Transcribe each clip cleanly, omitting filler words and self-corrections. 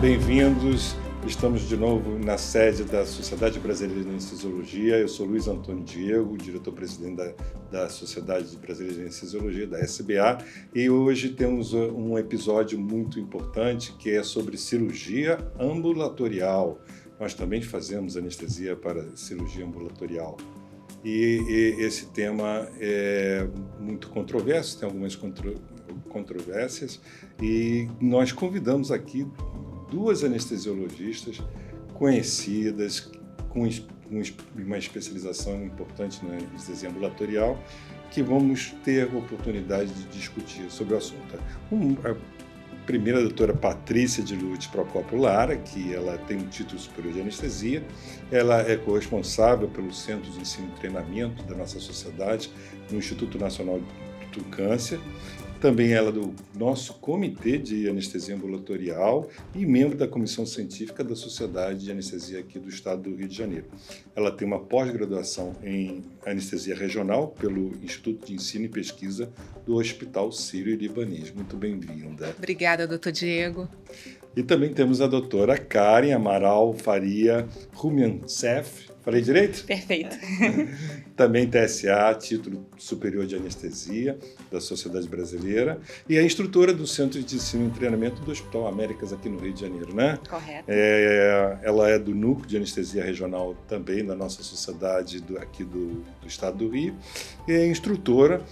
bem-vindos. Estamos de novo na sede da Sociedade Brasileira de Anestesiologia. Eu sou Luiz Antônio Diego, diretor-presidente da Sociedade Brasileira de Anestesiologia, da SBA, e hoje temos um episódio muito importante que é sobre cirurgia ambulatorial. Nós também fazemos anestesia para cirurgia ambulatorial. E esse tema é muito controverso, tem algumas controvérsias, e nós convidamos aqui duas anestesiologistas conhecidas, com uma especialização importante na anestesia ambulatorial, que vamos ter a oportunidade de discutir sobre o assunto. A primeira, a doutora Patrícia de Lourdes Procópio Lara, que ela tem um título superior de anestesia, ela é corresponsável pelo Centro de Ensino e Treinamento da nossa sociedade no Instituto Nacional do Câncer. Também ela é do nosso Comitê de Anestesia Ambulatorial e membro da Comissão Científica da Sociedade de Anestesia aqui do Estado do Rio de Janeiro. Ela tem uma pós-graduação em Anestesia Regional pelo Instituto de Ensino e Pesquisa do Hospital Sírio-Libanês. Muito bem-vinda. Obrigada, doutor Diego. E também temos a doutora Karen Amaral Faria Rumiancef. Falei direito? Perfeito. Também TSA, título superior de anestesia da Sociedade Brasileira, e é instrutora do Centro de Ensino e Treinamento do Hospital Américas aqui no Rio de Janeiro, né? Correto. Ela é do Núcleo de Anestesia Regional também da nossa sociedade aqui do Estado do Rio, e é instrutora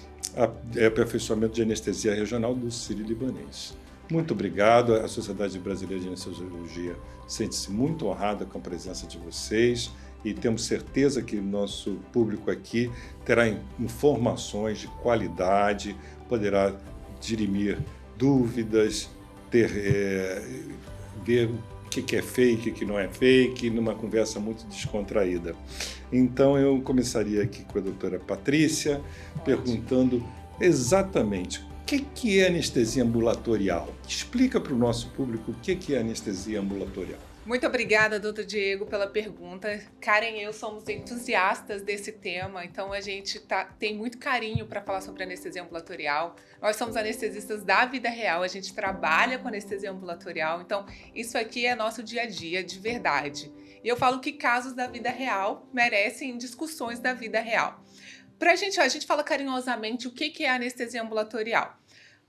é aperfeiçoamento de anestesia regional do Sírio-Libanês. Muito obrigado. A Sociedade Brasileira de Anestesiologia sente-se muito honrada com a presença de vocês e temos certeza que o nosso público aqui terá informações de qualidade, poderá dirimir dúvidas, ver o que é fake, o que não é fake, numa conversa muito descontraída. Então, eu começaria aqui com a doutora Patrícia, perguntando exatamente o que é anestesia ambulatorial. Explica para o nosso público o que é anestesia ambulatorial. Muito obrigada, doutor Diego, pela pergunta. Karen e eu somos entusiastas desse tema, então a gente tem muito carinho para falar sobre anestesia ambulatorial. Nós somos anestesistas da vida real, a gente trabalha com anestesia ambulatorial, então isso aqui é nosso dia a dia, de verdade. E eu falo que casos da vida real merecem discussões da vida real. A gente fala carinhosamente o que é anestesia ambulatorial.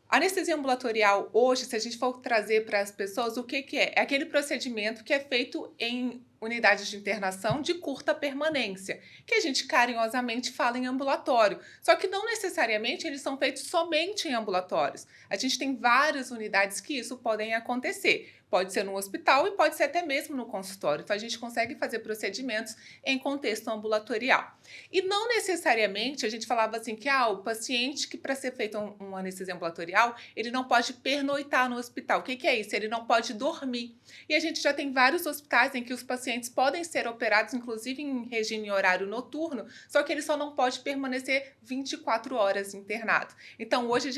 A anestesia ambulatorial, hoje, se a gente for trazer para as pessoas, o que é? É aquele procedimento que é feito em unidades de internação de curta permanência, que a gente carinhosamente fala em ambulatório. Só que não necessariamente eles são feitos somente em ambulatórios. A gente tem várias unidades que isso podem acontecer. Pode ser no hospital e pode ser até mesmo no consultório. Então, a gente consegue fazer procedimentos em contexto ambulatorial. E não necessariamente, a gente falava assim que o paciente que para ser feito uma anestesia ambulatorial, ele não pode pernoitar no hospital. O que é isso? Ele não pode dormir. E a gente já tem vários hospitais em que os pacientes podem ser operados, inclusive em regime e horário noturno, só que ele só não pode permanecer 24 horas internado. Então, hoje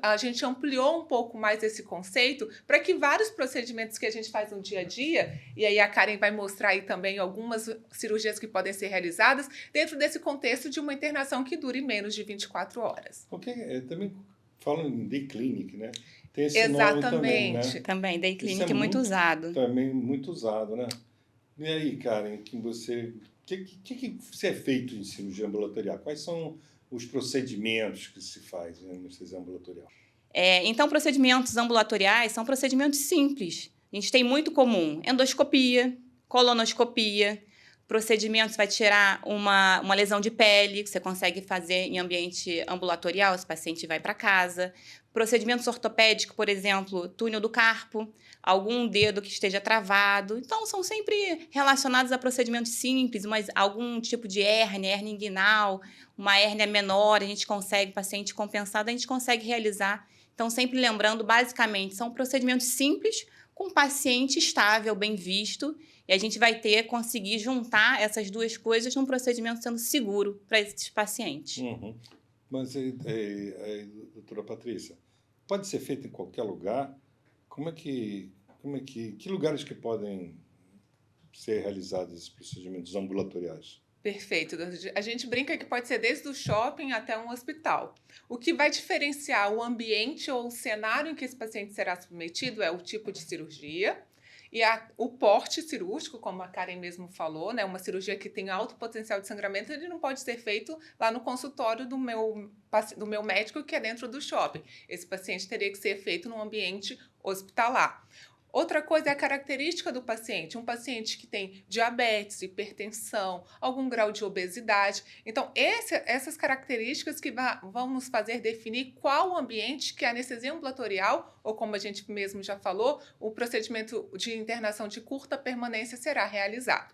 a gente ampliou um pouco mais esse conceito para que vários procedimentos que a gente faz no dia a dia, e aí a Karen vai mostrar aí também algumas cirurgias que podem ser realizadas dentro desse contexto de uma internação que dure menos de 24 horas. Também falam em day clinic, né? Tem esse Exatamente. nome também, né? Também, day clinic é muito usado. Também muito usado, né? E aí, Karen, o que você é feito em cirurgia ambulatorial? Quais são os procedimentos que se faz em anestesia ambulatorial? Então, procedimentos ambulatoriais são procedimentos simples. A gente tem muito comum: endoscopia, colonoscopia. Procedimentos vai tirar uma lesão de pele, que você consegue fazer em ambiente ambulatorial, esse paciente vai para casa. Procedimentos ortopédicos, por exemplo, túnel do carpo, algum dedo que esteja travado. Então, são sempre relacionados a procedimentos simples, mas algum tipo de hérnia inguinal, uma hérnia menor, a gente consegue, paciente compensado, a gente consegue realizar. Então, sempre lembrando, basicamente, são procedimentos simples, com paciente estável, bem visto, e a gente vai conseguir juntar essas duas coisas num procedimento sendo seguro para esses pacientes. Uhum. Mas, doutora Patrícia, pode ser feito em qualquer lugar? Que lugares que podem ser realizados esses procedimentos ambulatoriais? Perfeito. A gente brinca que pode ser desde o shopping até um hospital. O que vai diferenciar o ambiente ou o cenário em que esse paciente será submetido é o tipo de cirurgia e o porte cirúrgico, como a Karen mesmo falou, né? Uma cirurgia que tem alto potencial de sangramento, ele não pode ser feito lá no consultório do meu médico, que é dentro do shopping. Esse paciente teria que ser feito num ambiente hospitalar. Outra coisa é a característica do paciente. Um paciente que tem diabetes, hipertensão, algum grau de obesidade. Então, essas características que vão nos fazer definir qual o ambiente que a anestesia ambulatorial, ou como a gente mesmo já falou, o procedimento de internação de curta permanência será realizado.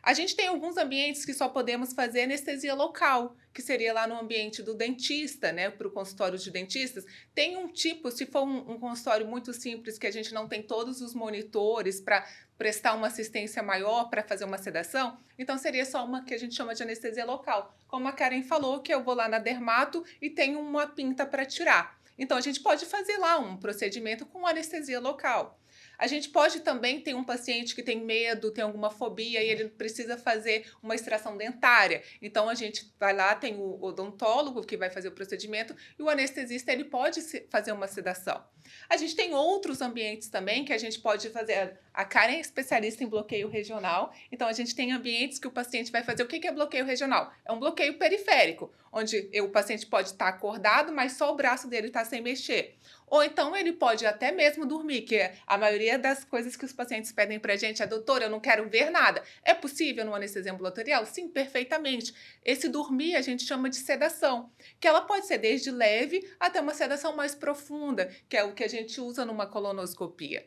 A gente tem alguns ambientes que só podemos fazer anestesia local, que seria lá no ambiente do dentista, né, para o consultório de dentistas. Tem um tipo, se for um consultório muito simples, que a gente não tem todos os monitores para prestar uma assistência maior, para fazer uma sedação, então seria só uma que a gente chama de anestesia local. Como a Karen falou, que eu vou lá na dermato e tenho uma pinta para tirar. Então, a gente pode fazer lá um procedimento com anestesia local. A gente pode também ter um paciente que tem medo, tem alguma fobia e ele precisa fazer uma extração dentária. Então, a gente vai lá, tem o odontólogo que vai fazer o procedimento e o anestesista ele pode fazer uma sedação. A gente tem outros ambientes também que a gente pode fazer. A Karen é especialista em bloqueio regional, então a gente tem ambientes que o paciente vai fazer. O que é bloqueio regional? É um bloqueio periférico, onde o paciente pode estar acordado, mas só o braço dele está sem mexer. Ou então ele pode até mesmo dormir, que a maioria das coisas que os pacientes pedem para a gente é: doutora, eu não quero ver nada. É possível numa anestesia ambulatorial? Sim, perfeitamente. Esse dormir a gente chama de sedação, que ela pode ser desde leve até uma sedação mais profunda, que é o que a gente usa numa colonoscopia.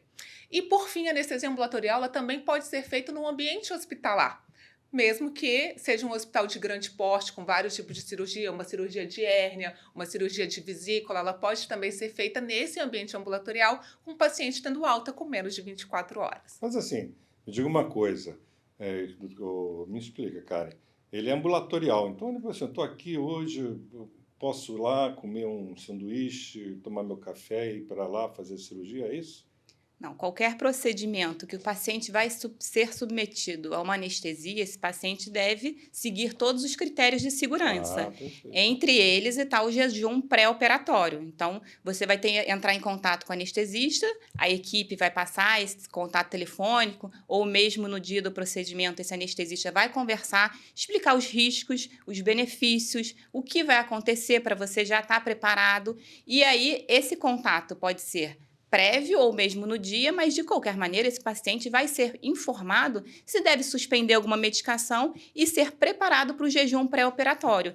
E por fim, a anestesia ambulatorial ela também pode ser feita num ambiente hospitalar. Mesmo que seja um hospital de grande porte, com vários tipos de cirurgia, uma cirurgia de hérnia, uma cirurgia de vesícula, ela pode também ser feita nesse ambiente ambulatorial, com o paciente tendo alta com menos de 24 horas. Mas assim, me diga uma coisa, me explica, Karen. Ele é ambulatorial, então assim, eu estou aqui hoje, eu posso ir lá comer um sanduíche, tomar meu café e ir para lá fazer cirurgia, é isso? Não, qualquer procedimento que o paciente vai ser submetido a uma anestesia, esse paciente deve seguir todos os critérios de segurança. Perfeito. Entre eles está o jejum pré-operatório. Então, você vai entrar em contato com o anestesista, a equipe vai passar esse contato telefônico, ou mesmo no dia do procedimento, esse anestesista vai conversar, explicar os riscos, os benefícios, o que vai acontecer para você já estar preparado. E aí, esse contato pode ser prévio ou mesmo no dia, mas de qualquer maneira esse paciente vai ser informado se deve suspender alguma medicação e ser preparado para o jejum pré-operatório,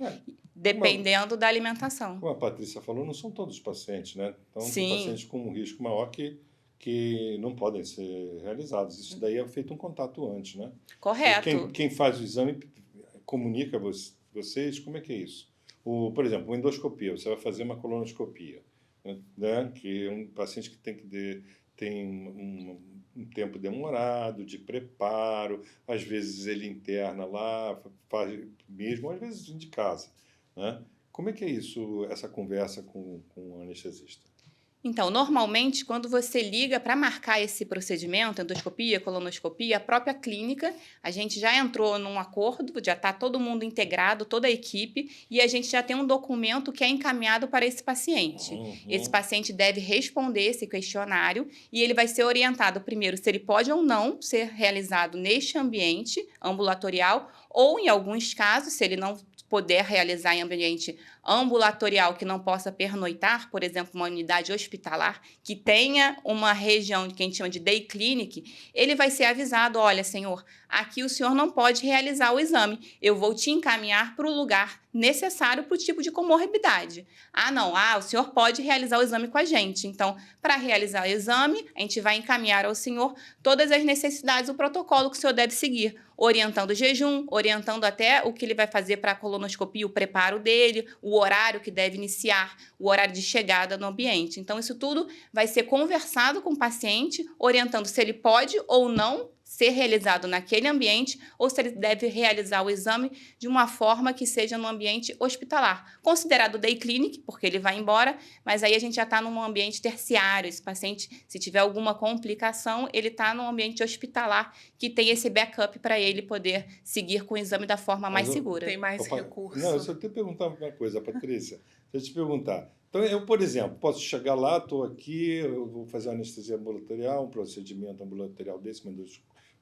dependendo da alimentação. Como a Patrícia falou, não são todos os pacientes, né? Então, Sim. tem pacientes com um risco maior que não podem ser realizados. Isso daí é feito um contato antes, né? Correto. Quem faz o exame comunica vocês, como é que é isso? Por exemplo, uma endoscopia, você vai fazer uma colonoscopia, né? Que é um paciente que tem um tempo demorado de preparo, às vezes ele interna lá, faz mesmo, às vezes de casa, né? Como é que é isso, essa conversa com o anestesista? Então, normalmente, quando você liga para marcar esse procedimento, endoscopia, colonoscopia, a própria clínica, a gente já entrou num acordo, já está todo mundo integrado, toda a equipe, e a gente já tem um documento que é encaminhado para esse paciente. Uhum. Esse paciente deve responder esse questionário e ele vai ser orientado primeiro se ele pode ou não ser realizado neste ambiente ambulatorial, ou, em alguns casos, se ele não poder realizar em ambiente ambulatorial que não possa pernoitar, por exemplo, uma unidade hospitalar que tenha uma região que a gente chama de day clinic, ele vai ser avisado: olha, senhor, aqui o senhor não pode realizar o exame, eu vou te encaminhar para o lugar necessário para o tipo de comorbidade. Não, o senhor pode realizar o exame com a gente. Então, para realizar o exame, a gente vai encaminhar ao senhor todas as necessidades, o protocolo que o senhor deve seguir, orientando o jejum, orientando até o que ele vai fazer para a colonoscopia, o preparo dele, o horário que deve iniciar, o horário de chegada no ambiente. Então, isso tudo vai ser conversado com o paciente, orientando se ele pode ou não ser realizado naquele ambiente ou se ele deve realizar o exame de uma forma que seja no ambiente hospitalar. Considerado day clinic, porque ele vai embora, mas aí a gente já está num ambiente terciário. Esse paciente, se tiver alguma complicação, ele está num ambiente hospitalar que tem esse backup para ele poder seguir com o exame da forma mais segura. Tem mais recurso. Não, eu só te perguntar uma coisa, Patrícia. Deixa eu te perguntar. Então, eu, por exemplo, posso chegar lá, estou aqui, eu vou fazer uma anestesia ambulatorial, um procedimento ambulatorial desse,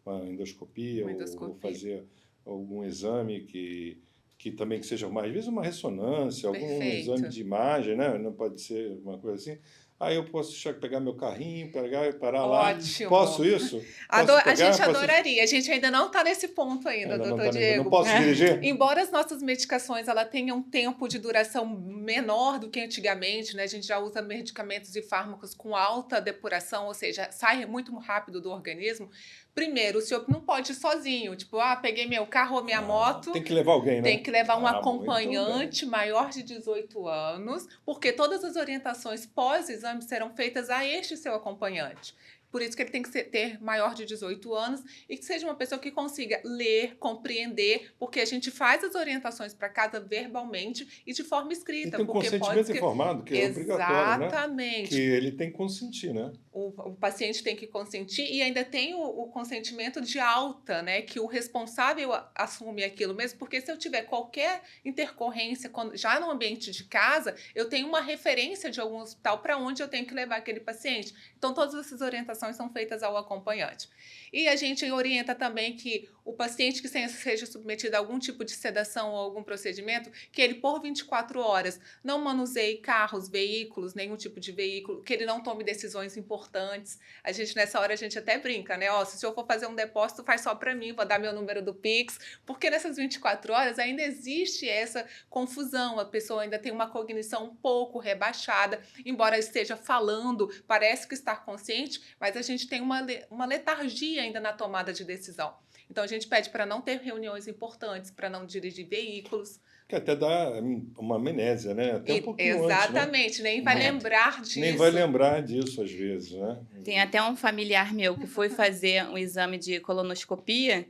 uma endoscopia, ou vou fazer algum exame que também que seja às vezes uma ressonância, algum exame de imagem, né? Não pode ser uma coisa assim. Aí eu posso pegar meu carrinho, pegar e parar Ótimo. lá. Posso isso? A gente adoraria. A gente ainda não está nesse ponto ainda, doutor Diego. Não posso dirigir? Embora as nossas medicações ela tenham um tempo de duração menor do que antigamente, né? A gente já usa medicamentos e fármacos com alta depuração, ou seja, sai muito rápido do organismo. Primeiro, o senhor não pode ir sozinho. Tipo, peguei meu carro ou minha moto. Tem que levar alguém, né? Tem que levar um acompanhante maior de 18 anos, porque todas as orientações pós-exame serão feitas a este seu acompanhante. Por isso que ele tem que ter maior de 18 anos e que seja uma pessoa que consiga ler, compreender, porque a gente faz as orientações para casa verbalmente e de forma escrita. E tem porque consentimento informado, que é obrigatório, né? Exatamente. Que ele tem que consentir, né? O paciente tem que consentir e ainda tem o consentimento de alta, né? Que o responsável assume aquilo mesmo, porque se eu tiver qualquer intercorrência, já no ambiente de casa, eu tenho uma referência de algum hospital para onde eu tenho que levar aquele paciente. Então, todas essas orientações são feitas ao acompanhante. E a gente orienta também que o paciente que seja submetido a algum tipo de sedação ou algum procedimento, que ele por 24 horas não manuseie carros, veículos, nenhum tipo de veículo, que ele não tome decisões importantes. A gente, nessa hora, a gente até brinca, né? Se o senhor for fazer um depósito, faz só para mim, vou dar meu número do Pix, porque nessas 24 horas ainda existe essa confusão, a pessoa ainda tem uma cognição um pouco rebaixada, embora esteja falando, parece que está consciente, mas a gente tem uma letargia ainda na tomada de decisão. Então, a gente pede para não ter reuniões importantes, para não dirigir veículos. Que até dá uma amnésia, né? Até um pouquinho exatamente, antes, né? nem vai lembrar disso. Nem vai lembrar disso, às vezes, né? Tem até um familiar meu que foi fazer um exame de colonoscopia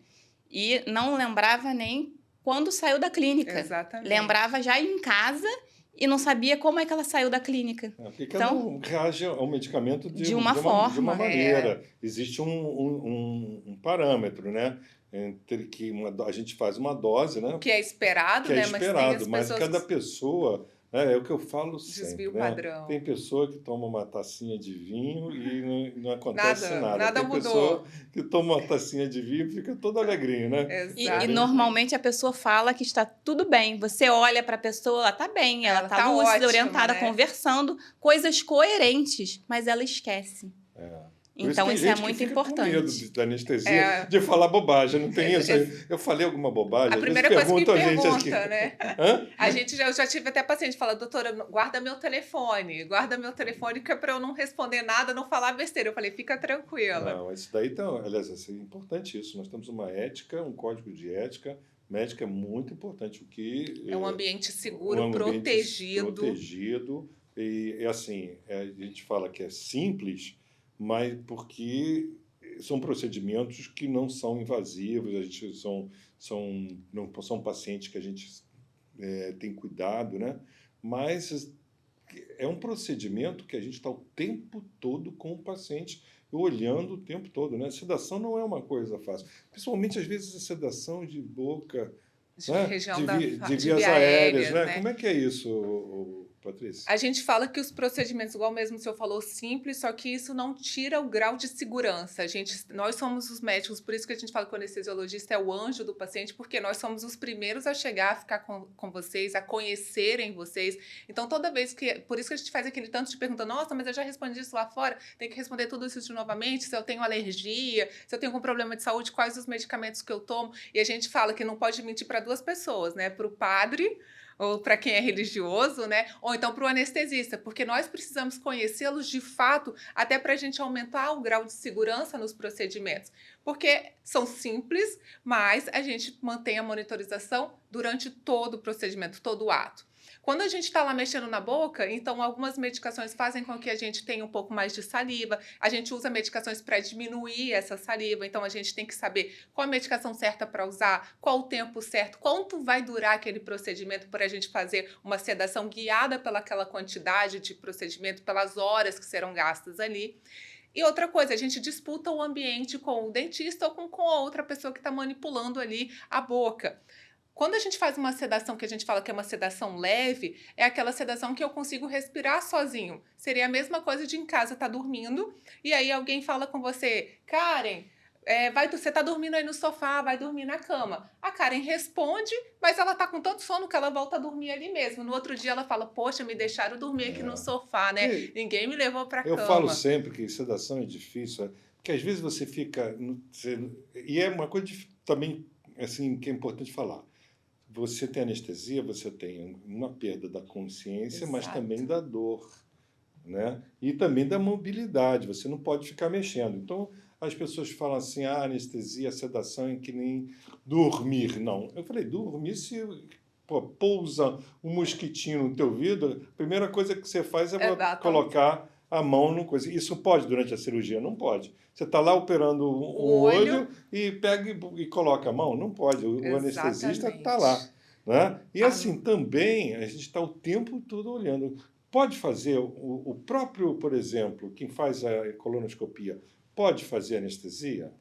e não lembrava nem quando saiu da clínica. Exatamente. Lembrava já em casa e não sabia como é que ela saiu da clínica. Porque cada um reage ao medicamento de uma forma. De uma maneira. Existe um parâmetro, né? Entre que a gente faz uma dose, né? Que é esperado, que né? É esperado, mas cada pessoa... É o que eu falo sempre. Desvio né? padrão. Tem pessoa que toma uma tacinha de vinho e não acontece nada. Nada Tem mudou. Pessoa que toma uma tacinha de vinho e fica toda alegrinha, né? E normalmente a pessoa fala que está tudo bem. Você olha para a pessoa, ela está bem, ela está lúcida, ótima, orientada, né? Conversando, coisas coerentes, mas ela esquece. Então, isso é muito importante. Com medo da anestesia, de falar bobagem. Não tem isso. Eu falei alguma bobagem. A primeira coisa que pergunta, né? Hã? Eu já tive até paciente que fala, doutora, guarda meu telefone, que é para eu não responder nada, não falar besteira. Eu falei, fica tranquila. Não, isso daí, aliás, é importante isso. Nós temos uma ética, um código de ética médica muito importante. É um ambiente seguro, protegido. E assim, a gente fala que é simples, mas porque são procedimentos que não são invasivos, não são pacientes que a gente tem cuidado, né? Mas é um procedimento que a gente está o tempo todo com o paciente, olhando o tempo todo, né? Sedação não é uma coisa fácil, principalmente às vezes a sedação de boca, de região de vias aéreas, né? Como é que é isso, Patrícia? A gente fala que os procedimentos, igual mesmo o senhor falou, simples, só que isso não tira o grau de segurança. Nós somos os médicos, por isso que a gente fala que o anestesiologista é o anjo do paciente, porque nós somos os primeiros a chegar, a ficar com vocês, a conhecerem vocês. Então, toda vez por isso que a gente faz aquele tanto de pergunta, nossa, mas eu já respondi isso lá fora, tem que responder tudo isso de novamente, se eu tenho alergia, se eu tenho algum problema de saúde, quais os medicamentos que eu tomo. E a gente fala que não pode mentir para duas pessoas, né? Para o padre, ou para quem é religioso, né? Ou então para o anestesista, porque nós precisamos conhecê-los de fato, até para a gente aumentar o grau de segurança nos procedimentos. Porque são simples, mas a gente mantém a monitorização durante todo o procedimento, todo o ato. Quando a gente está lá mexendo na boca, então algumas medicações fazem com que a gente tenha um pouco mais de saliva. A gente usa medicações para diminuir essa saliva, então a gente tem que saber qual a medicação certa para usar, qual o tempo certo, quanto vai durar aquele procedimento para a gente fazer uma sedação guiada pelaquela quantidade de procedimento, pelas horas que serão gastas ali. E outra coisa, a gente disputa o ambiente com o dentista ou com a outra pessoa que está manipulando ali a boca. Quando a gente faz uma sedação que a gente fala que é uma sedação leve, é aquela sedação que eu consigo respirar sozinho. Seria a mesma coisa de em casa estar dormindo e aí alguém fala com você, Karen, você tá dormindo aí no sofá, vai dormir na cama. A Karen responde, mas ela tá com tanto sono que ela volta a dormir ali mesmo. No outro dia ela fala, poxa, me deixaram dormir aqui no sofá, né? Ninguém me levou pra cama. Eu falo sempre que sedação é difícil, porque às vezes você fica... E é uma coisa também assim, que é importante falar. Você tem anestesia, você tem uma perda da consciência, mas também da dor, né? E também da mobilidade, você não pode ficar mexendo. Então, as pessoas falam assim, anestesia, sedação é que nem dormir. Não, eu falei, dormir se pousa um mosquitinho no teu vidro, a primeira coisa que você faz é colocar a mão no coisa. Isso pode durante a cirurgia? Não pode. Você está lá operando o olho e pega e coloca a mão? Não pode. O anestesista está lá. Né? E assim, também, a gente está o tempo todo olhando. Pode fazer o próprio, por exemplo, quem faz a colonoscopia, pode fazer anestesia?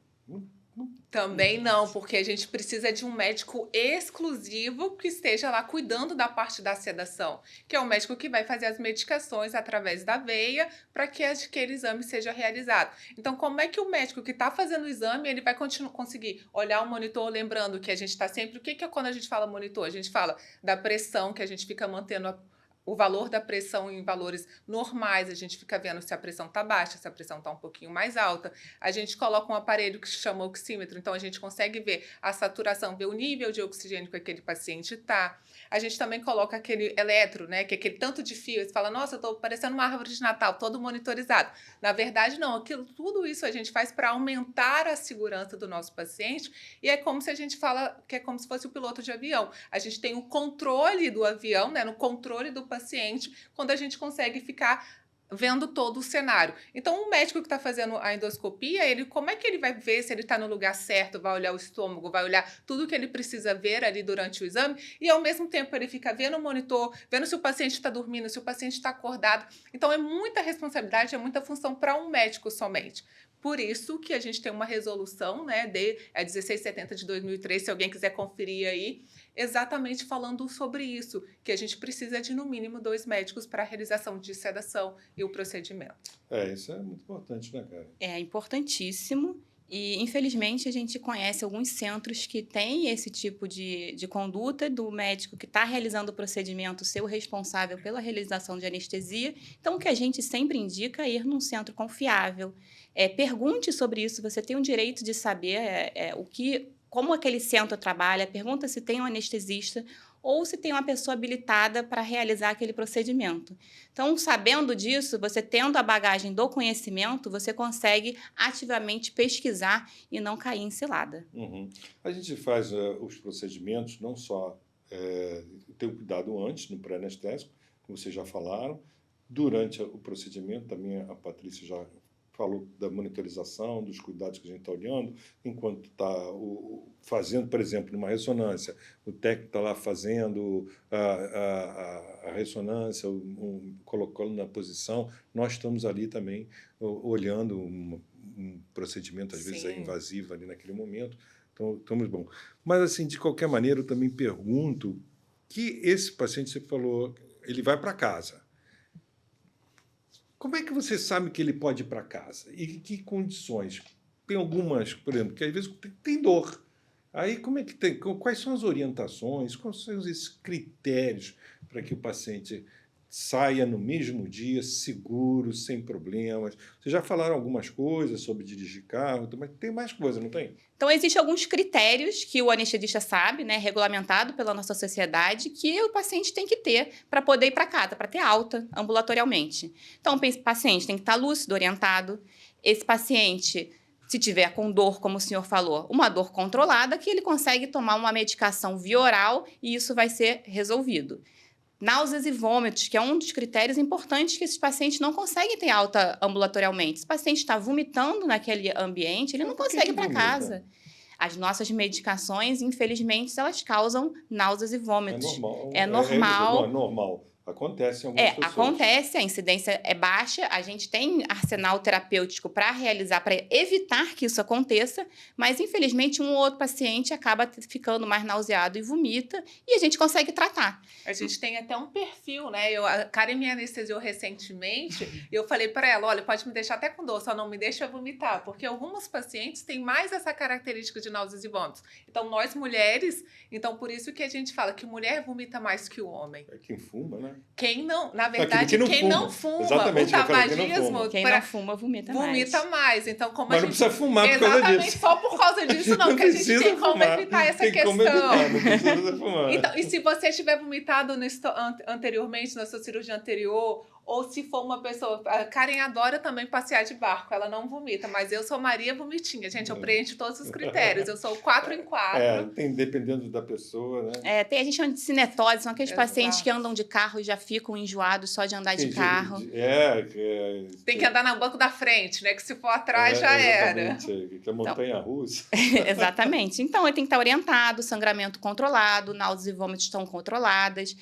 Também não, porque a gente precisa de um médico exclusivo que esteja lá cuidando da parte da sedação, que é o médico que vai fazer as medicações através da veia para que aquele exame seja realizado. Então, como é que o médico que está fazendo o exame, ele vai conseguir olhar o monitor, lembrando que a gente está sempre... O que é quando a gente fala monitor? A gente fala da pressão, que a gente fica mantendo o valor da pressão em valores normais, a gente fica vendo se a pressão está baixa, se a pressão está um pouquinho mais alta. A gente coloca um aparelho que se chama oxímetro, então a gente consegue ver a saturação, ver o nível de oxigênio que aquele paciente está. A gente também coloca aquele eletro, né, que é aquele tanto de fio, você fala, nossa, eu estou parecendo uma árvore de Natal, todo monitorizado. Na verdade, não, tudo isso a gente faz para aumentar a segurança do nosso paciente e é como se a gente fala que é como se fosse o piloto de avião. A gente tem o controle do avião, né, no controle do paciente, quando a gente consegue ficar vendo todo o cenário. Então, o médico que está fazendo a endoscopia, como é que ele vai ver se ele está no lugar certo, vai olhar o estômago, vai olhar tudo que ele precisa ver ali durante o exame, e ao mesmo tempo ele fica vendo o monitor, vendo se o paciente está dormindo, se o paciente está acordado. Então, é muita responsabilidade, é muita função para um médico somente. Por isso que a gente tem uma resolução, né, 1670 de 2003, se alguém quiser conferir aí, exatamente falando sobre isso, que a gente precisa de, no mínimo, 2 médicos para a realização de sedação e o procedimento. Isso é muito importante, né, cara? É importantíssimo. E, infelizmente, a gente conhece alguns centros que têm esse tipo de conduta do médico que está realizando o procedimento ser o responsável pela realização de anestesia. Então, o que a gente sempre indica é ir num centro confiável. Pergunte sobre isso, você tem o direito de saber como aquele centro trabalha, pergunta se tem um anestesista ou se tem uma pessoa habilitada para realizar aquele procedimento. Então, sabendo disso, você tendo a bagagem do conhecimento, você consegue ativamente pesquisar e não cair em cilada. Uhum. A gente faz os procedimentos, não só ter o cuidado antes, no pré-anestésico, como vocês já falaram, durante o procedimento, também a Patrícia já falou da monitorização, dos cuidados que a gente está olhando, enquanto está fazendo, por exemplo, uma ressonância, o técnico está lá fazendo a ressonância, colocando na posição, nós estamos ali também olhando um procedimento, às vezes, invasivo ali naquele momento, então estamos bom. Mas, assim, de qualquer maneira, eu também pergunto que esse paciente, você falou, ele vai para casa. Como é que você sabe que ele pode ir para casa? E que condições? Tem algumas, por exemplo, que às vezes tem dor. Aí, como é que tem? Quais são as orientações? Quais são esses critérios para que o paciente saia no mesmo dia, seguro, sem problemas? Vocês já falaram algumas coisas sobre dirigir carro, mas tem mais coisa, não tem? Então, existem alguns critérios que o anestesista sabe, né, regulamentado pela nossa sociedade, que o paciente tem que ter para poder ir para casa, para ter alta ambulatorialmente. Então, o paciente tem que estar lúcido, orientado. Esse paciente, se tiver com dor, como o senhor falou, uma dor controlada, que ele consegue tomar uma medicação via oral e isso vai ser resolvido. Náuseas e vômitos, que é um dos critérios importantes que esses pacientes não conseguem ter alta ambulatorialmente. Se o paciente está vomitando naquele ambiente, ele não consegue ir para casa. As nossas medicações, infelizmente, elas causam náuseas e vômitos. É normal. Não, é normal. Acontece em algumas pessoas. Acontece, a incidência é baixa, a gente tem arsenal terapêutico para realizar, para evitar que isso aconteça, mas infelizmente um ou outro paciente acaba ficando mais nauseado e vomita, e a gente consegue tratar. A gente tem até um perfil, né? A Karen me anestesiou recentemente e eu falei para ela, olha, pode me deixar até com dor, só não me deixa vomitar, porque alguns pacientes têm mais essa característica de náuseas e vômitos. Então, nós mulheres, então por isso que a gente fala que mulher vomita mais que o homem. É quem fuma, né? Quem não, na verdade, quem não fuma, exatamente, o tabagismo, quem não fuma vomita mais. Então, como mas a gente... não precisa fumar por causa disso. Exatamente, só por causa disso não, que a gente tem como evitar essa questão. Como evitar, não precisa fumar. Então, e se você tiver vomitado anteriormente, na sua cirurgia anterior, ou se for uma pessoa... A Karen adora também passear de barco, ela não vomita, mas eu sou Maria Vomitinha, gente, eu preencho todos os critérios, eu sou 4 em 4. Tem dependendo da pessoa, né? A gente chama de cinetose, são aqueles pacientes que andam de carro e já ficam enjoados só de andar de carro. Tem que andar no banco da frente, né? Que se for atrás já era. Que é montanha-russa. Exatamente. Então, ele tem que estar orientado, sangramento controlado, náuseas e vômitos estão controladas.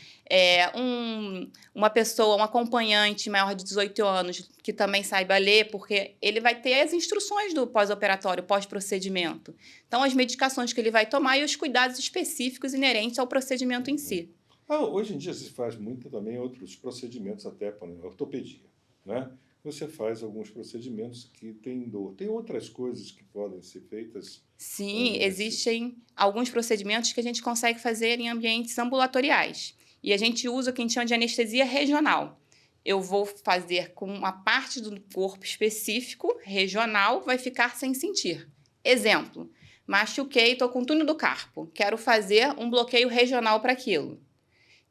Uma pessoa, um acompanhante maior de 18 anos que também saiba ler, porque ele vai ter as instruções do pós-operatório, pós-procedimento. Então, as medicações que ele vai tomar e os cuidados específicos inerentes ao procedimento em si. Hoje em dia se faz muito também outros procedimentos, até para ortopedia, né? Você faz alguns procedimentos que têm dor. Tem outras coisas que podem ser feitas? Sim, existem alguns procedimentos que a gente consegue fazer em ambientes ambulatoriais. E a gente usa o que a gente chama de anestesia regional. Eu vou fazer com uma parte do corpo específico, regional, vai ficar sem sentir. Exemplo, machuquei, estou com túnel do carpo, quero fazer um bloqueio regional para aquilo.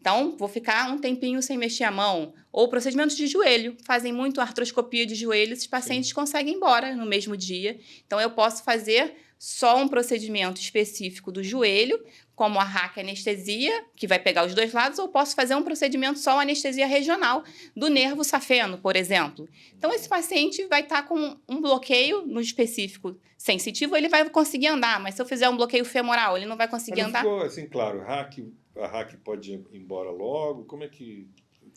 Então, vou ficar um tempinho sem mexer a mão. Ou procedimentos de joelho, fazem muito artroscopia de joelho, esses pacientes conseguem ir embora no mesmo dia. Então, eu posso fazer só um procedimento específico do joelho, como a raquianestesia, que vai pegar os dois lados, ou posso fazer um procedimento só anestesia regional do nervo safeno, por exemplo. Então, esse paciente vai estar com um bloqueio no específico sensitivo, ele vai conseguir andar, mas se eu fizer um bloqueio femoral, ele não vai conseguir andar. Ficou assim, claro, a RAC pode ir embora logo? Como é que...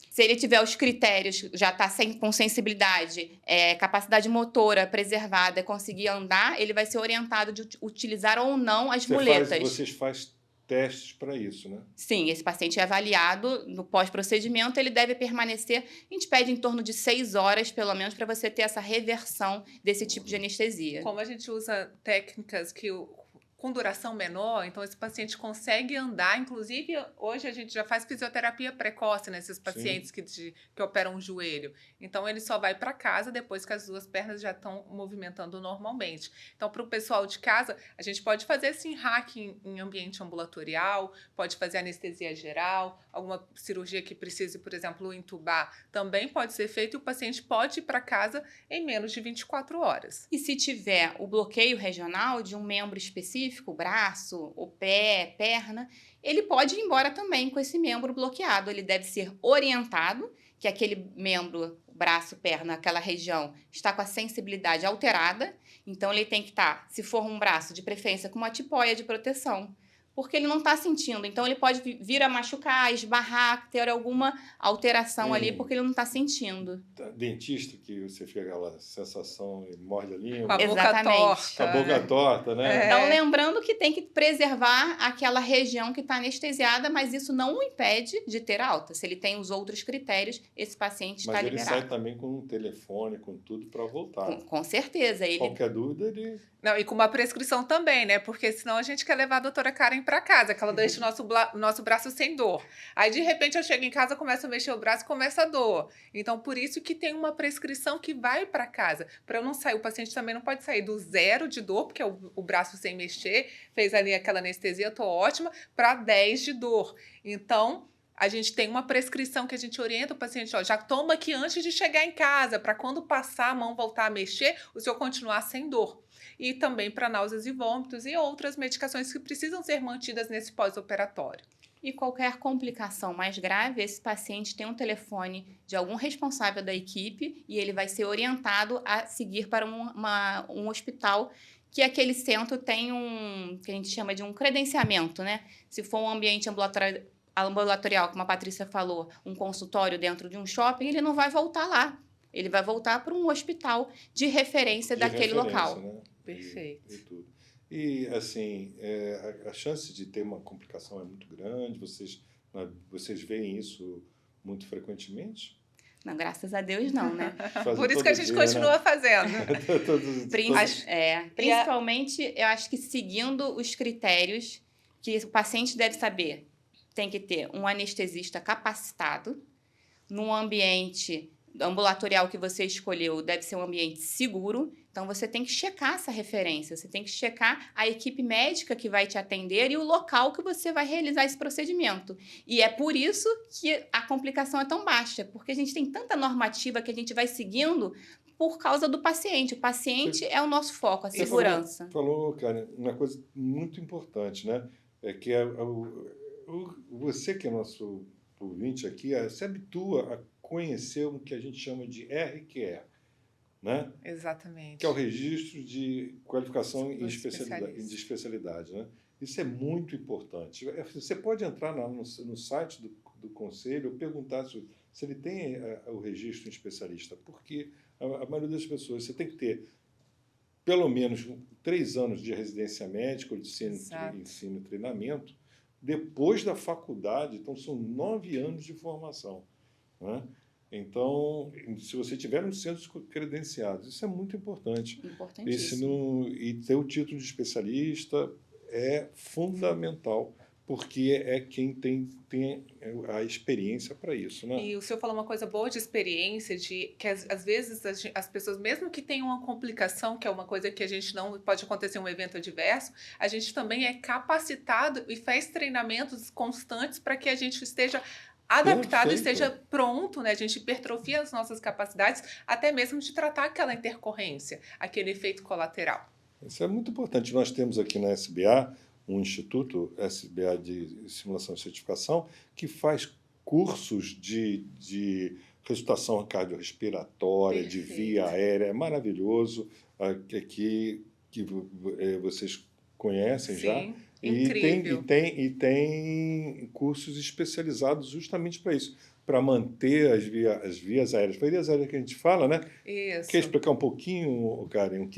Se ele tiver os critérios, já está com sensibilidade, capacidade motora preservada, conseguir andar, ele vai ser orientado de utilizar ou não as muletas. Vocês fazem testes para isso, né? Sim, esse paciente é avaliado no pós-procedimento, ele deve permanecer, a gente pede em torno de 6 horas, pelo menos, para você ter essa reversão desse tipo de anestesia. Como a gente usa técnicas com duração menor, então esse paciente consegue andar, inclusive hoje a gente já faz fisioterapia precoce nesses pacientes que operam o joelho. Então ele só vai para casa depois que as duas pernas já estão movimentando normalmente. Então para o pessoal de casa, a gente pode fazer sim RAC em ambiente ambulatorial, pode fazer anestesia geral, alguma cirurgia que precise, por exemplo, entubar, também pode ser feito e o paciente pode ir para casa em menos de 24 horas. E se tiver o bloqueio regional de um membro específico, o braço, o pé, perna, ele pode ir embora também com esse membro bloqueado. Ele deve ser orientado que aquele membro, braço, perna, aquela região, está com a sensibilidade alterada. Então, ele tem que estar, se for um braço, de preferência com uma tipóia de proteção, porque ele não está sentindo. Então, ele pode vir a machucar, esbarrar, ter alguma alteração ali, porque ele não está sentindo. Dentista, que você fica aquela sensação e morde a língua. Com a boca torta. Com a boca torta, né? Então, lembrando que tem que preservar aquela região que está anestesiada, mas isso não o impede de ter alta. Se ele tem os outros critérios, esse paciente está liberado. Mas ele sai também com um telefone, com tudo, para voltar. Com certeza. Qualquer dúvida, ele... Não, e com uma prescrição também, né? Porque senão a gente quer levar a doutora Karen para casa, que ela deixa o nosso braço sem dor. Aí, de repente, eu chego em casa, começo a mexer o braço, começa a dor. Então, por isso que tem uma prescrição que vai para casa. Para não sair, o paciente também não pode sair do 0 de dor, porque é o braço sem mexer, fez ali aquela anestesia, tô ótima, para 10 de dor. Então, a gente tem uma prescrição que a gente orienta o paciente, já toma aqui antes de chegar em casa, para quando passar a mão voltar a mexer, o senhor continuar sem dor. E também para náuseas e vômitos e outras medicações que precisam ser mantidas nesse pós-operatório. E qualquer complicação mais grave, esse paciente tem um telefone de algum responsável da equipe e ele vai ser orientado a seguir para um hospital, que aquele centro tem que a gente chama de um credenciamento, né? Se for um ambiente ambulatorial, como a Patrícia falou, um consultório dentro de um shopping, ele não vai voltar lá. Ele vai voltar para um hospital de referência daquele local. Né? Perfeito. E tudo. E, assim, a chance de ter uma complicação é muito grande? Vocês veem isso muito frequentemente? Não, graças a Deus não, né? Por isso que a gente continua fazendo. Principalmente, eu acho que seguindo os critérios que o paciente deve saber. Tem que ter um anestesista capacitado, num ambiente ambulatorial que você escolheu, deve ser um ambiente seguro. Então, você tem que checar essa referência, você tem que checar a equipe médica que vai te atender e o local que você vai realizar esse procedimento. E é por isso que a complicação é tão baixa, porque a gente tem tanta normativa que a gente vai seguindo por causa do paciente. O paciente é o nosso foco, a segurança. Você falou, cara, uma coisa muito importante, né? É que você que é nosso ouvinte aqui, se habitua a conhecer o que a gente chama de RQE, né? Exatamente. Que é o Registro de Qualificação de Especialidade, né? Isso é muito importante. Você pode entrar no site do Conselho e perguntar se ele tem o registro em especialista, porque a maioria das pessoas, você tem que ter pelo menos 3 anos de residência médica, ou de ensino e treinamento, depois da faculdade. Então, são 9 anos de formação, né? Então, se você tiver nos centros credenciados, isso é muito importante. Importantíssimo. E ter o título de especialista é fundamental, porque é quem tem a experiência para isso, né? E o senhor falou uma coisa boa de experiência, de que às vezes as pessoas, mesmo que tenham uma complicação, que é uma coisa que a gente não pode acontecer um evento adverso, a gente também é capacitado e faz treinamentos constantes para que a gente esteja adaptado, esteja pronto, né? A gente hipertrofia as nossas capacidades, até mesmo de tratar aquela intercorrência, aquele efeito colateral. Isso é muito importante. Nós temos aqui na SBA um instituto, SBA de Simulação e Certificação, que faz cursos de ressuscitação cardiorrespiratória, de via aérea. É maravilhoso, que vocês conhecem. Sim, já. Incrível. E tem cursos especializados justamente para isso, para manter as vias aéreas. As vias aéreas que a gente fala, né? Isso. Quer explicar um pouquinho, Karen,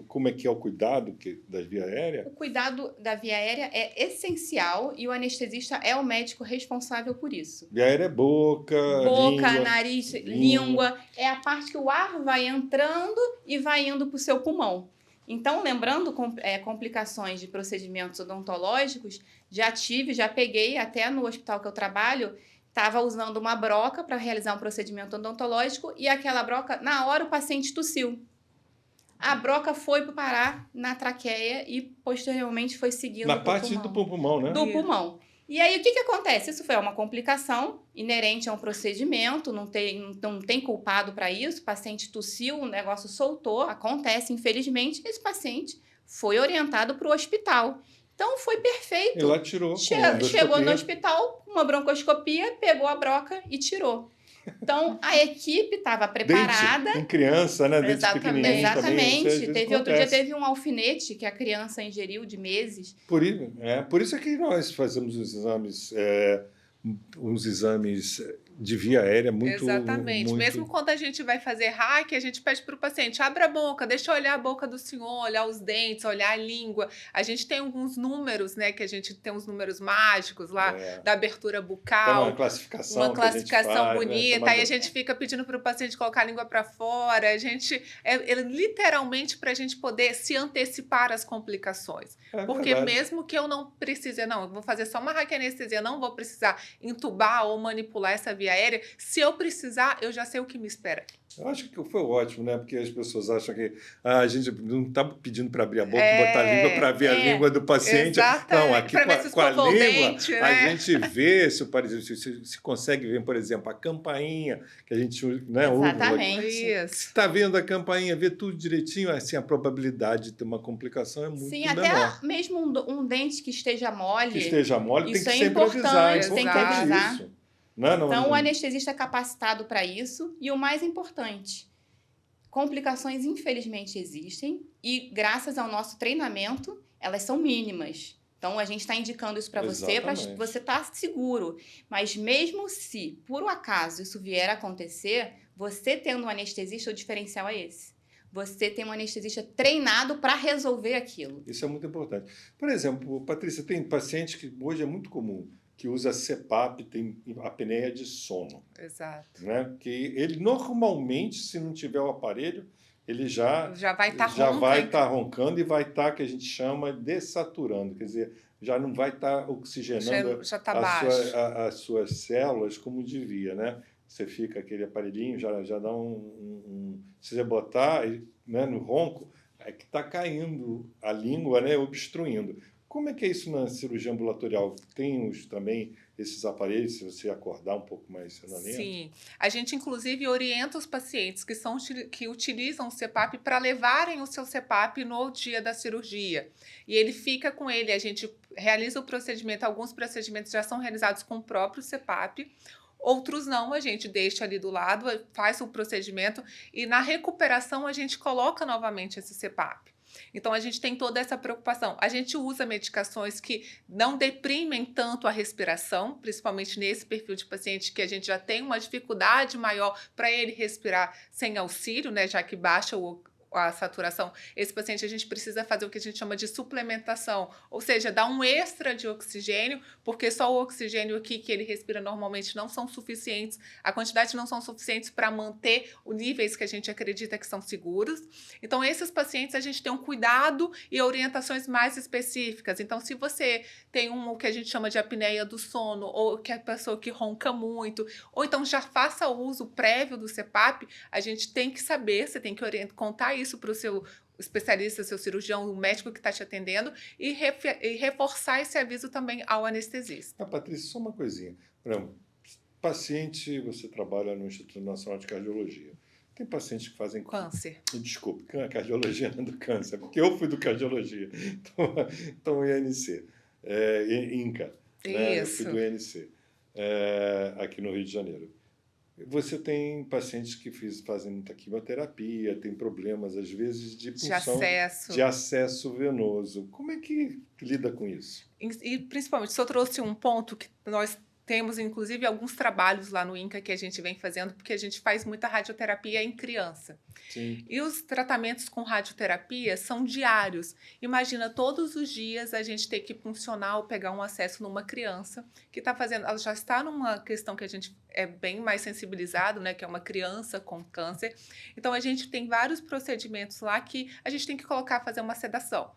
como é que é o cuidado da via aérea? O cuidado da via aérea é essencial e o anestesista é o médico responsável por isso. Via aérea é boca, língua, nariz, língua. É a parte que o ar vai entrando e vai indo para o seu pulmão. Então, lembrando complicações de procedimentos odontológicos, já peguei até no hospital que eu trabalho, estava usando uma broca para realizar um procedimento odontológico e aquela broca, na hora o paciente tossiu. A broca foi parar na traqueia e posteriormente foi seguindo na parte do pulmão, né? Do pulmão. E aí, o que acontece? Isso foi uma complicação inerente a um procedimento, não tem culpado para isso, o paciente tossiu, o negócio soltou, acontece, infelizmente, esse paciente foi orientado para o hospital. Então, foi perfeito. E lá tirou. Chegou no hospital, uma broncoscopia, pegou a broca e tirou. Então, a equipe estava preparada. Em criança, né? Exatamente. Outro dia teve um alfinete que a criança ingeriu de meses. Por isso é que nós fazemos uns exames de via aérea muito... Exatamente. Mesmo quando a gente vai fazer hack, a gente pede para o paciente, abra a boca, deixa eu olhar a boca do senhor, olhar os dentes, olhar a língua. A gente tem alguns números, né? Que a gente tem uns números mágicos lá, da abertura bucal. Tem uma classificação bonita. Aí a gente fica pedindo para o paciente colocar a língua para fora. A gente, literalmente para a gente poder se antecipar às complicações. Porque mesmo que eu não precise, eu vou fazer só uma hack anestesia, não vou precisar entubar ou manipular essa via via aérea, se eu precisar, eu já sei o que me espera. Eu acho que foi ótimo, né? Porque as pessoas acham que a gente não está pedindo para abrir a boca e botar a língua para ver a língua do paciente. Não, aqui Pra ver se com a escovou o língua dente, né? a gente vê se consegue ver, por exemplo, a campainha que a gente, né, ouve. Exatamente. Isso. Está vendo a campainha, vê tudo direitinho, assim, a probabilidade de ter uma complicação é muito Sim, menor. até mesmo um dente que esteja mole. Que esteja mole, isso tem que é sempre avisar. importante, tem que importante avisar. isso. Não, Então, o anestesista é capacitado para isso. E o mais importante, complicações infelizmente existem e graças ao nosso treinamento, elas são mínimas. Então, a gente está indicando isso para Exatamente. você estar seguro. Mas mesmo se, por um acaso, isso vier a acontecer, você tendo um anestesista, o diferencial é esse. Você tem um anestesista treinado para resolver aquilo. Isso é muito importante. Por exemplo, Patrícia, tem paciente que hoje é muito comum, que usa CPAP, tem apneia de sono. Exato. Né? Que ele normalmente, se não tiver o aparelho, ele já vai estar roncando e vai estar, que a gente chama, dessaturando. Quer dizer, já não vai estar oxigenando já tá baixo. as suas células como devia, né? Você fica aquele aparelhinho, já dá se você botar, né, no ronco, é que está caindo a língua, né, obstruindo. Como é que é isso na cirurgia ambulatorial? Tem também esses aparelhos, se você acordar um pouco mais sonolento? Sim. A gente, inclusive, orienta os pacientes que utilizam o CPAP para levarem o seu CPAP no dia da cirurgia. E ele fica com ele. A gente realiza o procedimento. Alguns procedimentos já são realizados com o próprio CPAP. Outros não, a gente deixa ali do lado, faz o procedimento e na recuperação a gente coloca novamente esse CPAP. Então, a gente tem toda essa preocupação. A gente usa medicações que não deprimem tanto a respiração, principalmente nesse perfil de paciente que a gente já tem uma dificuldade maior para ele respirar sem auxílio, né, já que baixa a saturação. Esse paciente a gente precisa fazer o que a gente chama de suplementação, ou seja, dar um extra de oxigênio, porque só o oxigênio aqui que ele respira normalmente não são suficientes, a quantidade não são suficientes para manter os níveis que a gente acredita que são seguros. Então, esses pacientes a gente tem um cuidado e orientações mais específicas. Então, se você tem o que a gente chama de apneia do sono, ou que é a pessoa que ronca muito, ou então já faça uso prévio do CPAP, a gente tem que saber, você tem que contar isso para o seu especialista, seu cirurgião, o médico que está te atendendo e reforçar esse aviso também ao anestesista. Patrícia, só uma coisinha. Por exemplo, paciente, você trabalha no Instituto Nacional de Cardiologia. Tem pacientes que fazem câncer. Desculpe, cardiologia não é do câncer, porque eu fui do cardiologia. Então INC, INCA. Né? Eu fui do INC, aqui no Rio de Janeiro. Você tem pacientes que fazem muita quimioterapia, tem problemas, às vezes, de punção, de acesso venoso. Como é que lida com isso? E, principalmente, o senhor trouxe um ponto que nós temos, inclusive, alguns trabalhos lá no INCA que a gente vem fazendo, porque a gente faz muita radioterapia em criança. Sim. E os tratamentos com radioterapia são diários. Imagina, todos os dias a gente ter que puncionar ou pegar um acesso numa criança que está fazendo, ela já está numa questão que a gente é bem mais sensibilizado, né, que é uma criança com câncer. Então, a gente tem vários procedimentos lá que a gente tem que fazer uma sedação.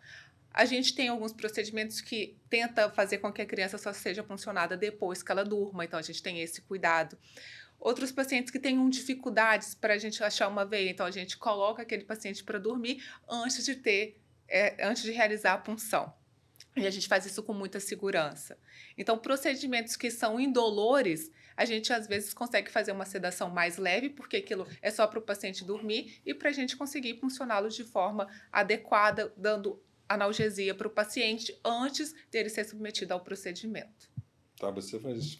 A gente tem alguns procedimentos que tenta fazer com que a criança só seja puncionada depois que ela durma, então a gente tem esse cuidado. Outros pacientes que tenham dificuldades para a gente achar uma veia, então a gente coloca aquele paciente para dormir antes de realizar a punção. E a gente faz isso com muita segurança. Então, procedimentos que são indolores, a gente às vezes consegue fazer uma sedação mais leve, porque aquilo é só para o paciente dormir e para a gente conseguir puncioná-los de forma adequada, dando analgesia para o paciente antes dele ser submetido ao procedimento. Tá, você faz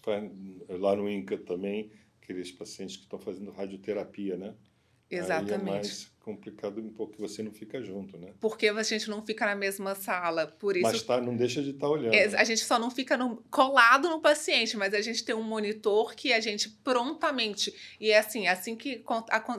lá no INCA também, aqueles pacientes que estão fazendo radioterapia, né? Exatamente. Aí é mais complicado um pouco que você não fica junto, né? Porque a gente não fica na mesma sala, por isso... Mas não deixa de estar olhando. A gente só não fica colado no paciente, mas a gente tem um monitor que a gente prontamente... E é assim que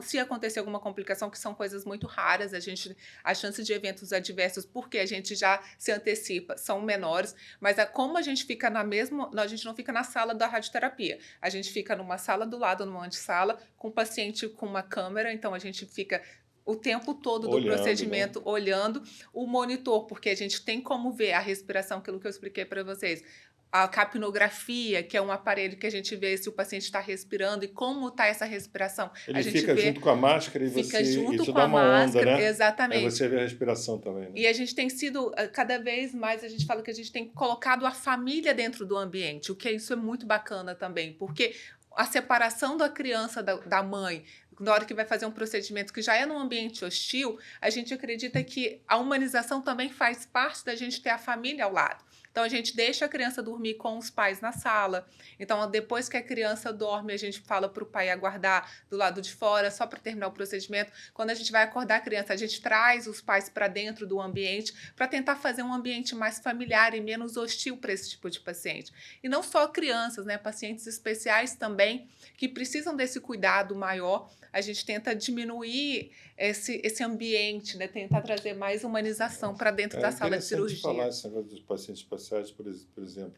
se acontecer alguma complicação, que são coisas muito raras, a chance de eventos adversos, porque a gente já se antecipa, são menores, mas como a gente fica a gente não fica na sala da radioterapia, a gente fica numa sala do lado, numa antessala, com o paciente com uma câmera, então a gente fica o tempo todo do procedimento, né? Olhando o monitor, porque a gente tem como ver a respiração, aquilo que eu expliquei para vocês. a capnografia, que é um aparelho que a gente vê se o paciente está respirando e como está essa respiração. Ele A gente fica vê, junto com a máscara e fica você junto te com dá a uma onda, máscara, né? Aí exatamente. você vê a respiração também, né? E a gente tem sido, cada vez mais, a gente fala que a gente tem colocado a família dentro do ambiente, o que isso é muito bacana também, porque a separação da criança da mãe, na hora que vai fazer um procedimento que já é num ambiente hostil, a gente acredita que a humanização também faz parte da gente ter a família ao lado. Então, a gente deixa a criança dormir com os pais na sala. Então, depois que a criança dorme, a gente fala para o pai aguardar do lado de fora, só para terminar o procedimento. Quando a gente vai acordar a criança, a gente traz os pais para dentro do ambiente para tentar fazer um ambiente mais familiar e menos hostil para esse tipo de paciente. E não só crianças, né? Pacientes especiais também, que precisam desse cuidado maior. A gente tenta diminuir esse ambiente, né? Tentar trazer mais humanização para dentro da sala de cirurgia. Falar esse negócio dos pacientes especiais, por exemplo,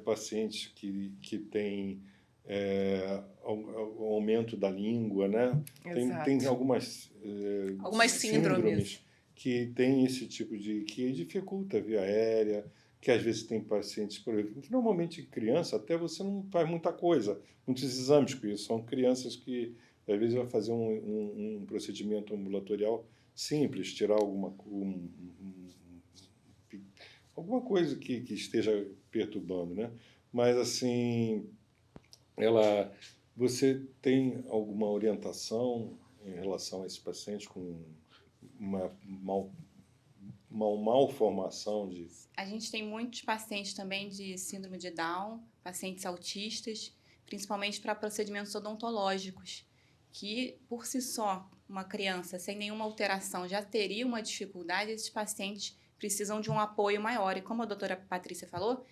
pacientes que têm o aumento da língua, né? Tem algumas síndromes que tem esse tipo que dificulta a via aérea, que às vezes tem pacientes, por exemplo, que normalmente criança até você não faz muita coisa, muitos exames com isso, são crianças que às vezes vai fazer um procedimento ambulatorial simples, tirar alguma coisa que esteja perturbando, né? Mas assim, você tem alguma orientação em relação a esse paciente com uma malformação de... A gente tem muitos pacientes também de síndrome de Down, pacientes autistas, principalmente para procedimentos odontológicos, que por si só, uma criança sem nenhuma alteração já teria uma dificuldade, esses pacientes precisam de um apoio maior. E como a doutora Patrícia falou,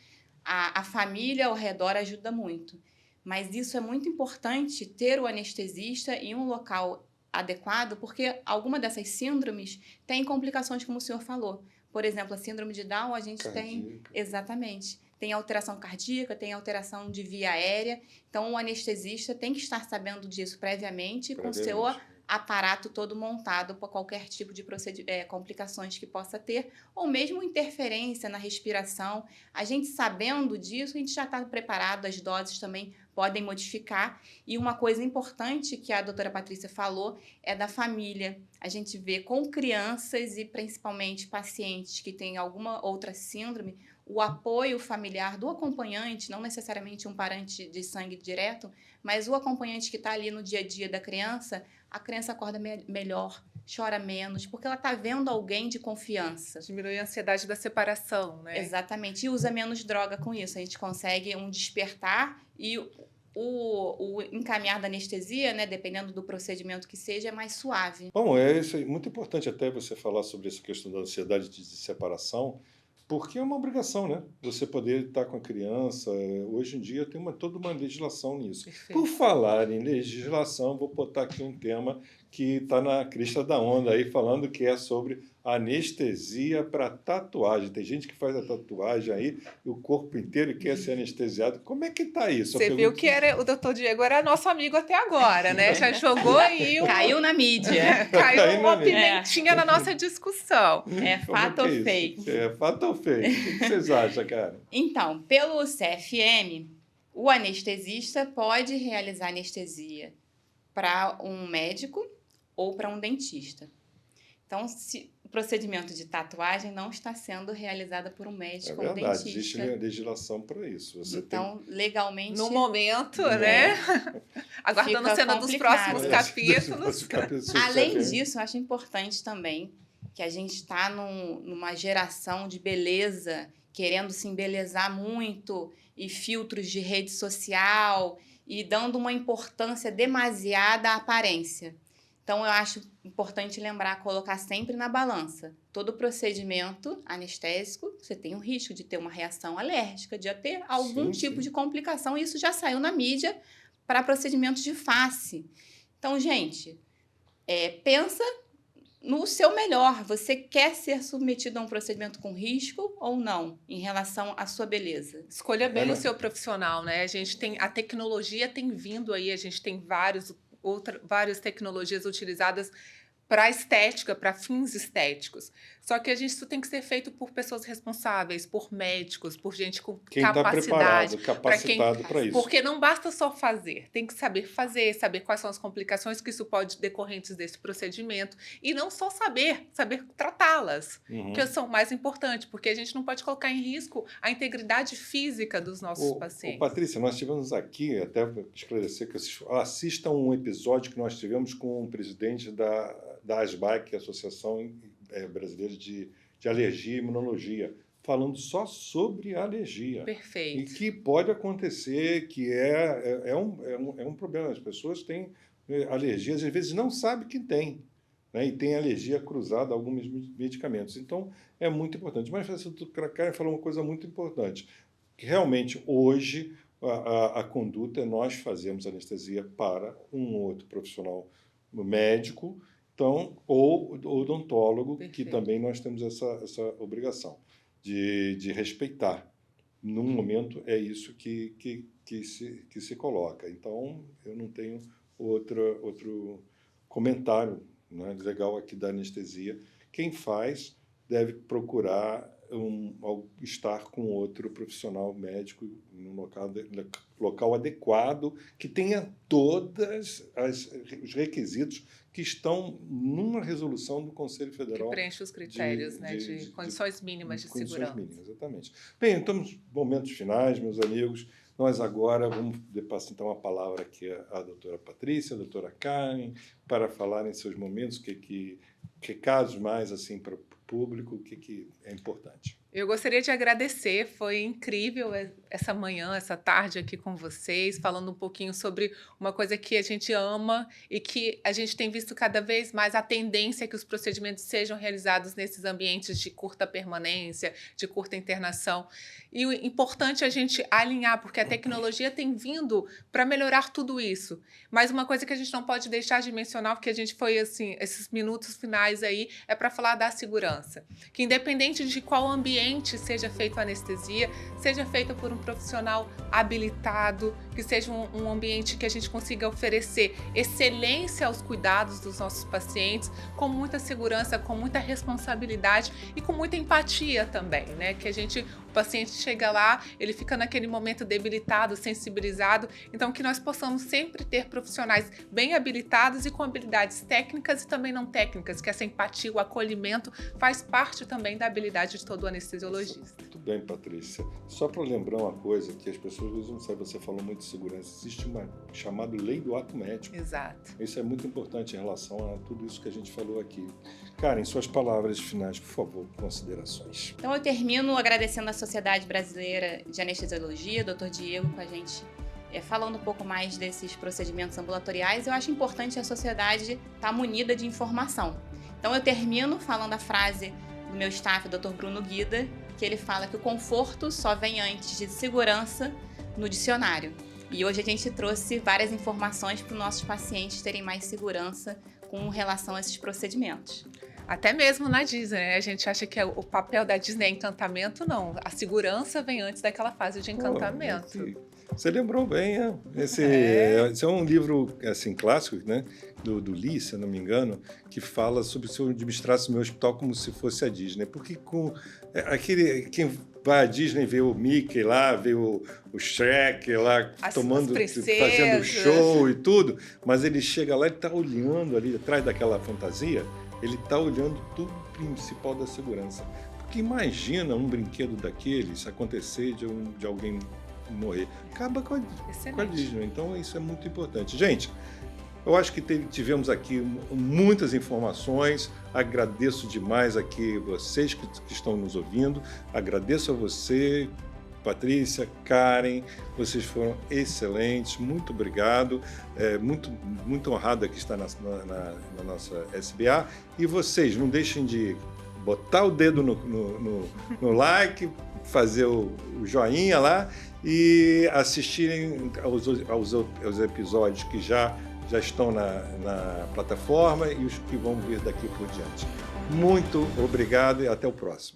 a família ao redor ajuda muito. Mas isso é muito importante, ter o anestesista em um local adequado, porque alguma dessas síndromes tem complicações, como o senhor falou. Por exemplo, a síndrome de Down, a gente tem... Exatamente. Tem alteração cardíaca, tem alteração de via aérea. Então, o anestesista tem que estar sabendo disso previamente com o seu aparato todo montado para qualquer tipo de complicações que possa ter, ou mesmo interferência na respiração. A gente sabendo disso, a gente já está preparado, as doses também podem modificar. E uma coisa importante que a doutora Patrícia falou é da família. A gente vê com crianças e principalmente pacientes que têm alguma outra síndrome, o apoio familiar do acompanhante, não necessariamente um parente de sangue direto, mas o acompanhante que está ali no dia a dia da criança, a criança acorda melhor, chora menos, porque ela está vendo alguém de confiança. Diminui a ansiedade da separação, né? Exatamente, e usa menos droga com isso. A gente consegue um despertar e o encaminhar da anestesia, né, dependendo do procedimento que seja, é mais suave. Bom, isso é muito importante até você falar sobre essa questão da ansiedade de separação, porque é uma obrigação, né? Você poder estar com a criança. Hoje em dia tem toda uma legislação nisso. Perfeito. Por falar em legislação, vou botar aqui um tema que está na crista da onda aí, falando que é sobre anestesia para tatuagem. Tem gente que faz a tatuagem aí, o corpo inteiro quer ser anestesiado. Como é que está isso? Você viu que o doutor Diego era nosso amigo até agora, né? Já jogou aí Caiu na mídia. Caiu uma pimentinha na nossa discussão. É fato ou fake? É fato ou fake? O que vocês acham, cara? Então, pelo CFM, o anestesista pode realizar anestesia para um médico ou para um dentista. Então, se o procedimento de tatuagem não está sendo realizado por um médico ou um dentista. É verdade, existe legislação para isso. Então, legalmente... No momento, né? Aguardando a cena dos próximos capítulos. Além disso, eu acho importante também que a gente está numa geração de beleza, querendo se embelezar muito, e filtros de rede social, e dando uma importância demasiada à aparência. Então, eu acho importante lembrar, colocar sempre na balança. Todo procedimento anestésico, você tem o risco de ter uma reação alérgica, de ter algum tipo de complicação. E isso já saiu na mídia para procedimentos de face. Então, gente, pensa no seu melhor. Você quer ser submetido a um procedimento com risco ou não, em relação à sua beleza? Escolha bem o seu profissional, né? A tecnologia tem vindo aí, a gente tem várias tecnologias utilizadas para estética, para fins estéticos. Só que isso tem que ser feito por pessoas responsáveis, por médicos, por gente com Quem está capacidade. preparado, capacitado para isso. Porque não basta só fazer, tem que saber fazer, saber quais são as complicações que isso pode decorrentes desse procedimento. E não só saber tratá-las, que são mais importantes, porque a gente não pode colocar em risco a integridade física dos nossos pacientes. Patrícia, nós tivemos aqui, até para esclarecer, que assistam um episódio que nós tivemos com o presidente da ASBAIC, que é a Associação Brasileira de Alergia e Imunologia, falando só sobre alergia. Perfeito. E que pode acontecer, que é um problema. As pessoas têm alergias, às vezes não sabem que tem, né? E tem alergia cruzada a alguns medicamentos. Então, é muito importante. Mas a doutora Karen falou uma coisa muito importante, que realmente hoje a conduta é nós fazemos anestesia para um outro profissional médico, então, ou odontólogo, Perfeito. que também nós temos essa obrigação de respeitar. Num momento, é isso que se coloca. Então, eu não tenho outro comentário, né, legal aqui da anestesia. Quem faz deve procurar estar com outro profissional médico num local adequado, que tenha todos os requisitos que estão numa resolução do Conselho Federal. Que preenche os critérios de condições mínimas de segurança. Condições mínimas, exatamente. Bem, estamos nos momentos finais, meus amigos. Nós agora vamos passar então a palavra aqui à doutora Patrícia, à doutora Karen, para falar em seus momentos, que casos mais assim para o público, o que é importante. Eu gostaria de agradecer, foi incrível essa manhã, essa tarde aqui com vocês, falando um pouquinho sobre uma coisa que a gente ama e que a gente tem visto cada vez mais a tendência que os procedimentos sejam realizados nesses ambientes de curta permanência, de curta internação. E o importante é a gente alinhar, porque a tecnologia tem vindo para melhorar tudo isso. Mas uma coisa que a gente não pode deixar de mencionar, porque a gente foi assim, esses minutos finais aí, é para falar da segurança. Que independente de qual ambiente seja feita a anestesia, seja feita por um profissional habilitado, que seja um ambiente que a gente consiga oferecer excelência aos cuidados dos nossos pacientes, com muita segurança, com muita responsabilidade e com muita empatia também, né? Que o paciente chega lá, ele fica naquele momento debilitado, sensibilizado, então que nós possamos sempre ter profissionais bem habilitados e com habilidades técnicas e também não técnicas, que essa empatia, o acolhimento faz parte também da habilidade de todo anestesiologista. Muito bem, Patrícia. Só para lembrar uma coisa que as pessoas não sabem, você falou muito de segurança, existe uma chamada lei do ato médico. Exato. Isso é muito importante em relação a tudo isso que a gente falou aqui. Karen, suas palavras finais, por favor, considerações. Então eu termino agradecendo a Sociedade Brasileira de Anestesiologia, Dr. Diego, com a gente falando um pouco mais desses procedimentos ambulatoriais. Eu acho importante a sociedade estar munida de informação. Então eu termino falando a frase do meu staff, Dr. Bruno Guida, que ele fala que o conforto só vem antes de segurança no dicionário. E hoje a gente trouxe várias informações para os nossos pacientes terem mais segurança com relação a esses procedimentos. Até mesmo na Disney, né? A gente acha que o papel da Disney é encantamento, não. A segurança vem antes daquela fase de encantamento. Você lembrou bem, né? Esse é um livro assim, clássico, né? Do Lee, se eu não me engano, que fala sobre se eu administrasse o meu hospital como se fosse a Disney. Porque quem vai à Disney vê o Mickey lá, vê o Shrek lá fazendo show e tudo, mas ele chega lá e está olhando ali atrás daquela fantasia, ele está olhando tudo principal da segurança. Porque imagina um brinquedo daqueles acontecer de alguém morrer. Acaba com a Disney. Então isso é muito importante. Gente, eu acho que tivemos aqui muitas informações. Agradeço demais aqui vocês que estão nos ouvindo. Agradeço a você, Patrícia, Karen, vocês foram excelentes, muito obrigado, muito honrado aqui estar na nossa SBA. E vocês, não deixem de botar o dedo no like, fazer o joinha lá e assistirem aos episódios que já estão na plataforma e os que vão vir daqui por diante. Muito obrigado e até o próximo.